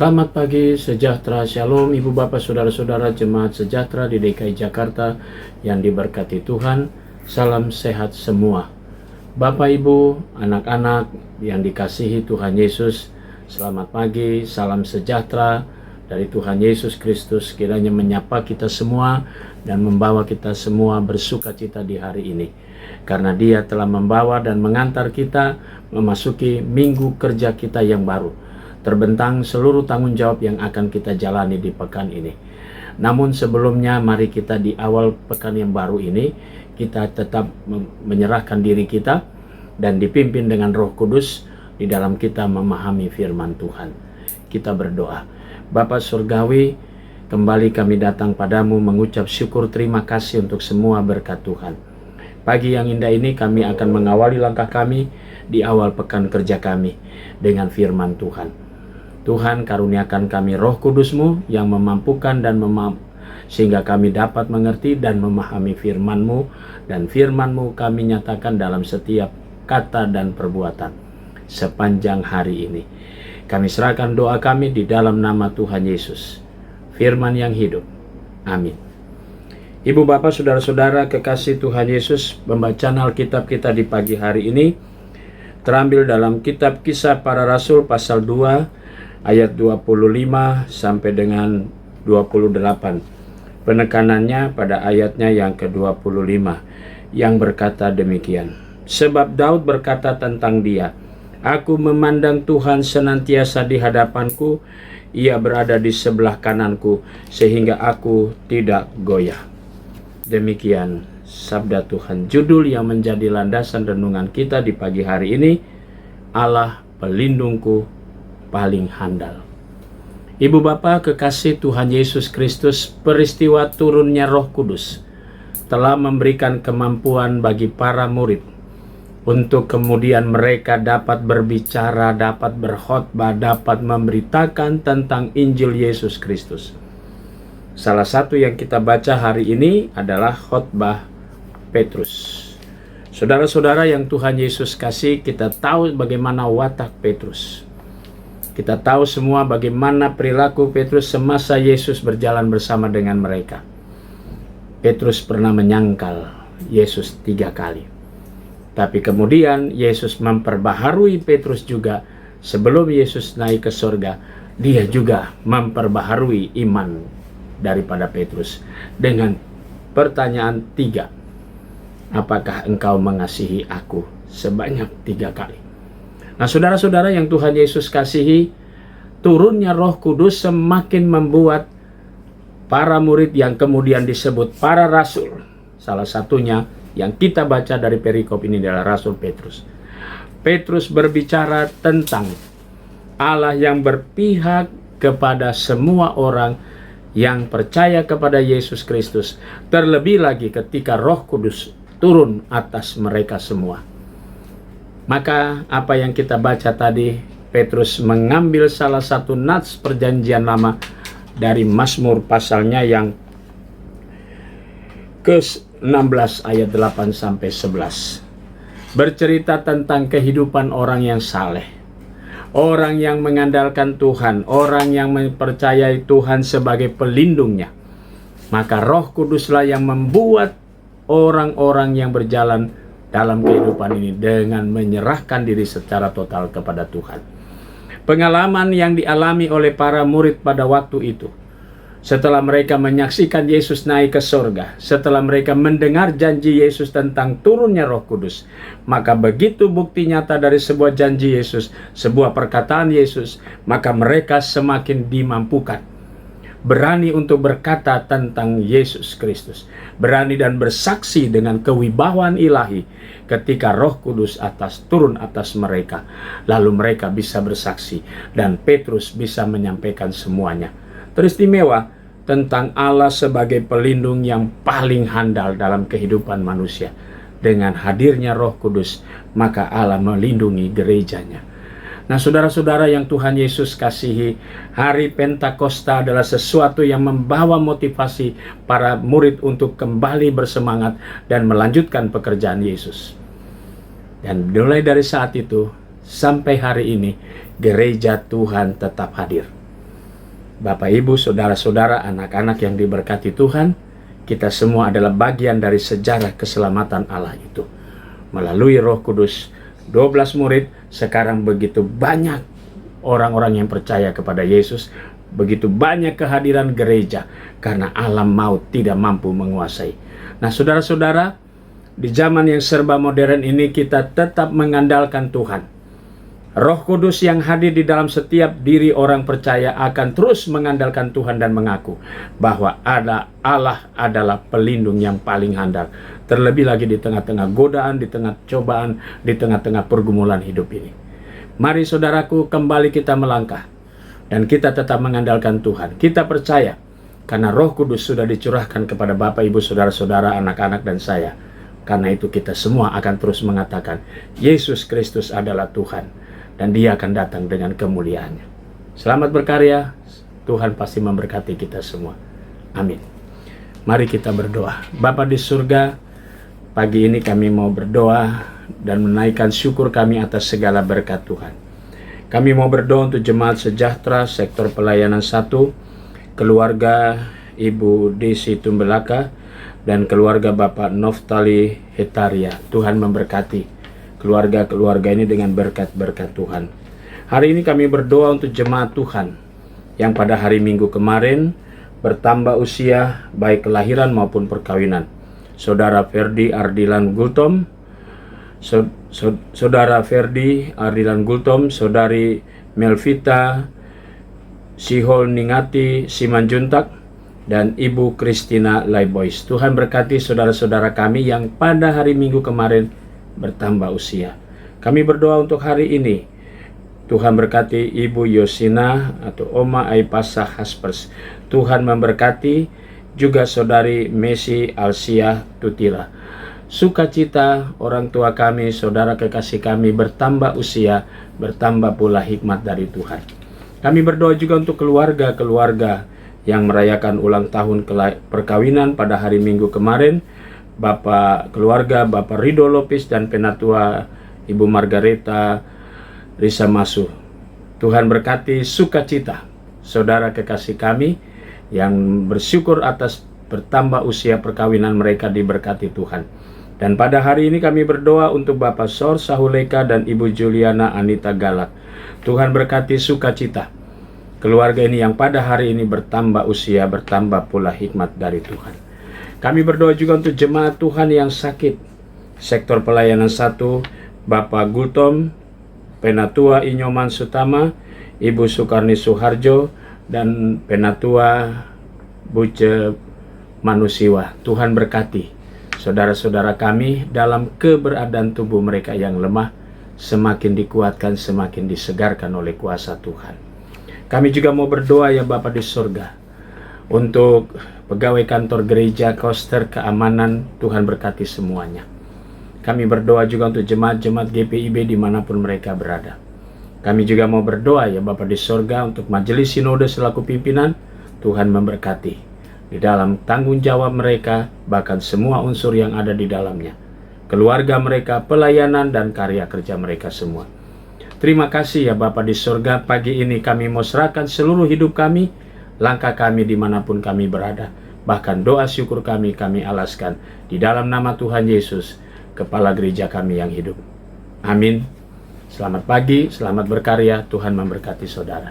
Selamat pagi, sejahtera, shalom Ibu Bapak Saudara-saudara jemaat sejahtera di DKI Jakarta yang diberkati Tuhan. Salam sehat semua. Bapak Ibu, anak-anak yang dikasihi Tuhan Yesus, selamat pagi, salam sejahtera dari Tuhan Yesus Kristus. Kiranya menyapa kita semua dan membawa kita semua bersukacita di hari ini, karena Dia telah membawa dan mengantar kita memasuki minggu kerja kita yang baru. Terbentang seluruh tanggung jawab yang akan kita jalani di pekan ini. Namun sebelumnya, mari kita di awal pekan yang baru ini, kita tetap menyerahkan diri kita dan dipimpin dengan Roh Kudus di dalam kita memahami firman Tuhan. Kita berdoa. Bapa Surgawi, kembali kami datang padamu mengucap syukur terima kasih untuk semua berkat Tuhan. Pagi yang indah ini kami akan mengawali langkah kami di awal pekan kerja kami dengan firman Tuhan. Tuhan, karuniakan kami Roh Kudus-Mu yang memampukan dan sehingga kami dapat mengerti dan memahami firman-Mu, dan firman-Mu kami nyatakan dalam setiap kata dan perbuatan sepanjang hari ini. Kami serahkan doa kami di dalam nama Tuhan Yesus, firman yang hidup. Amin. Ibu Bapak Saudara-saudara kekasih Tuhan Yesus, pembacaan Alkitab kita di pagi hari ini terambil dalam kitab Kisah Para Rasul pasal 2 ayat 25 sampai dengan 28. Penekanannya pada ayatnya yang ke-25 yang berkata demikian. Sebab Daud berkata tentang dia, "Aku memandang Tuhan senantiasa di hadapanku, Ia berada di sebelah kananku, sehingga aku tidak goyah." Demikian sabda Tuhan. Judul yang menjadi landasan renungan kita di pagi hari ini, Allah pelindungku paling handal. Ibu Bapak kekasih Tuhan Yesus Kristus, peristiwa turunnya Roh Kudus telah memberikan kemampuan bagi para murid untuk kemudian mereka dapat berbicara, dapat berkhotbah, dapat memberitakan tentang Injil Yesus Kristus. Salah satu yang kita baca hari ini adalah khotbah Petrus. Saudara-saudara yang Tuhan Yesus kasih, kita tahu bagaimana watak Petrus. Kita tahu semua bagaimana perilaku Petrus semasa Yesus berjalan bersama dengan mereka. Petrus pernah menyangkal Yesus 3 kali. Tapi kemudian Yesus memperbaharui Petrus juga. Sebelum Yesus naik ke surga, Dia juga memperbaharui iman daripada Petrus dengan pertanyaan 3. Apakah engkau mengasihi aku? Sebanyak 3 kali. Nah, saudara-saudara yang Tuhan Yesus kasihi, turunnya Roh Kudus semakin membuat para murid yang kemudian disebut para rasul. Salah satunya yang kita baca dari perikop ini adalah Rasul Petrus. Petrus berbicara tentang Allah yang berpihak kepada semua orang yang percaya kepada Yesus Kristus. Terlebih lagi ketika Roh Kudus turun atas mereka semua. Maka apa yang kita baca tadi, Petrus mengambil salah satu nats perjanjian lama dari Mazmur pasalnya yang ke-16 ayat 8 sampai 11. Bercerita tentang kehidupan orang yang saleh, orang yang mengandalkan Tuhan, orang yang mempercayai Tuhan sebagai pelindungnya. Maka Roh Kuduslah yang membuat orang-orang yang berjalan dalam kehidupan ini dengan menyerahkan diri secara total kepada Tuhan. Pengalaman yang dialami oleh para murid pada waktu itu, setelah mereka menyaksikan Yesus naik ke surga, setelah mereka mendengar janji Yesus tentang turunnya Roh Kudus, maka begitu bukti nyata dari sebuah janji Yesus, sebuah perkataan Yesus, maka mereka semakin dimampukan, berani untuk berkata tentang Yesus Kristus, berani dan bersaksi dengan kewibawaan ilahi ketika Roh Kudus turun atas mereka. Lalu mereka bisa bersaksi dan Petrus bisa menyampaikan semuanya. Teristimewa tentang Allah sebagai pelindung yang paling handal dalam kehidupan manusia. Dengan hadirnya Roh Kudus, maka Allah melindungi gerejanya. Nah, saudara-saudara yang Tuhan Yesus kasihi, hari Pentakosta adalah sesuatu yang membawa motivasi para murid untuk kembali bersemangat dan melanjutkan pekerjaan Yesus. Dan mulai dari saat itu sampai hari ini, gereja Tuhan tetap hadir. Bapak, Ibu, saudara-saudara, anak-anak yang diberkati Tuhan, kita semua adalah bagian dari sejarah keselamatan Allah itu. Melalui Roh Kudus, 12 murid, sekarang begitu banyak orang-orang yang percaya kepada Yesus, begitu banyak kehadiran gereja, karena alam maut tidak mampu menguasai. Nah, saudara-saudara, di zaman yang serba modern ini kita tetap mengandalkan Tuhan. Roh Kudus yang hadir di dalam setiap diri orang percaya akan terus mengandalkan Tuhan dan mengaku bahwa Allah adalah pelindung yang paling handal. Terlebih lagi di tengah-tengah godaan, di tengah cobaan, di tengah-tengah pergumulan hidup ini. Mari saudaraku, kembali kita melangkah dan kita tetap mengandalkan Tuhan. Kita percaya karena Roh Kudus sudah dicurahkan kepada Bapak, Ibu, saudara-saudara, anak-anak, dan saya. Karena itu kita semua akan terus mengatakan Yesus Kristus adalah Tuhan. Dan Dia akan datang dengan kemuliaannya. Selamat berkarya. Tuhan pasti memberkati kita semua. Amin. Mari kita berdoa. Bapa di surga, pagi ini kami mau berdoa dan menaikkan syukur kami atas segala berkat Tuhan. Kami mau berdoa untuk Jemaat Sejahtera Sektor Pelayanan 1, keluarga Ibu Desi Tumbelaka, dan keluarga Bapak Noftali Hetaria. Tuhan memberkati keluarga-keluarga ini dengan berkat-berkat Tuhan. Hari ini kami berdoa untuk jemaat Tuhan yang pada hari Minggu kemarin bertambah usia baik kelahiran maupun perkawinan. Saudara Ferdi Ardilan Gultom, Saudara Ferdi Ardilan Gultom, Saudari Melvita Sihol Ningati Simanjuntak, dan Ibu Christina Laibois. Tuhan berkati saudara-saudara kami yang pada hari Minggu kemarin bertambah usia. Kami berdoa untuk hari ini. Tuhan berkati Ibu Yosina atau Oma Aipasa Haspers. Tuhan memberkati juga Saudari Messi Alsia Tutila. Sukacita orang tua kami, saudara kekasih kami bertambah usia, bertambah pula hikmat dari Tuhan. Kami berdoa juga untuk keluarga-keluarga yang merayakan ulang tahun perkawinan pada hari Minggu kemarin. Bapak keluarga Bapak Rido Lopis dan penatua Ibu Margareta Risa Masu. Tuhan berkati sukacita saudara kekasih kami yang bersyukur atas bertambah usia perkawinan mereka, diberkati Tuhan. Dan pada hari ini kami berdoa untuk Bapak Sor Sahuleka dan Ibu Juliana Anita Galak. Tuhan berkati sukacita keluarga ini yang pada hari ini bertambah usia, bertambah pula hikmat dari Tuhan. Kami berdoa juga untuk jemaat Tuhan yang sakit. Sektor Pelayanan 1, Bapak Gultom, Penatua Inyoman Sutama, Ibu Sukarni Suharjo, dan Penatua Buce Manusiwa. Tuhan berkati saudara-saudara kami dalam keberadaan tubuh mereka yang lemah, semakin dikuatkan, semakin disegarkan oleh kuasa Tuhan. Kami juga mau berdoa ya Bapa di surga, untuk pegawai kantor gereja, koster, keamanan. Tuhan berkati semuanya. Kami berdoa juga untuk jemaat-jemaat GPIB dimanapun mereka berada. Kami juga mau berdoa ya Bapa di surga untuk majelis sinode selaku pimpinan. Tuhan memberkati di dalam tanggung jawab mereka, bahkan semua unsur yang ada di dalamnya, keluarga mereka, pelayanan, dan karya kerja mereka semua. Terima kasih ya Bapa di surga. Pagi ini kami mau serahkan seluruh hidup kami, langkah kami dimanapun kami berada, bahkan doa syukur kami alaskan di dalam nama Tuhan Yesus, Kepala Gereja kami yang hidup. Amin. Selamat pagi, selamat berkarya, Tuhan memberkati saudara.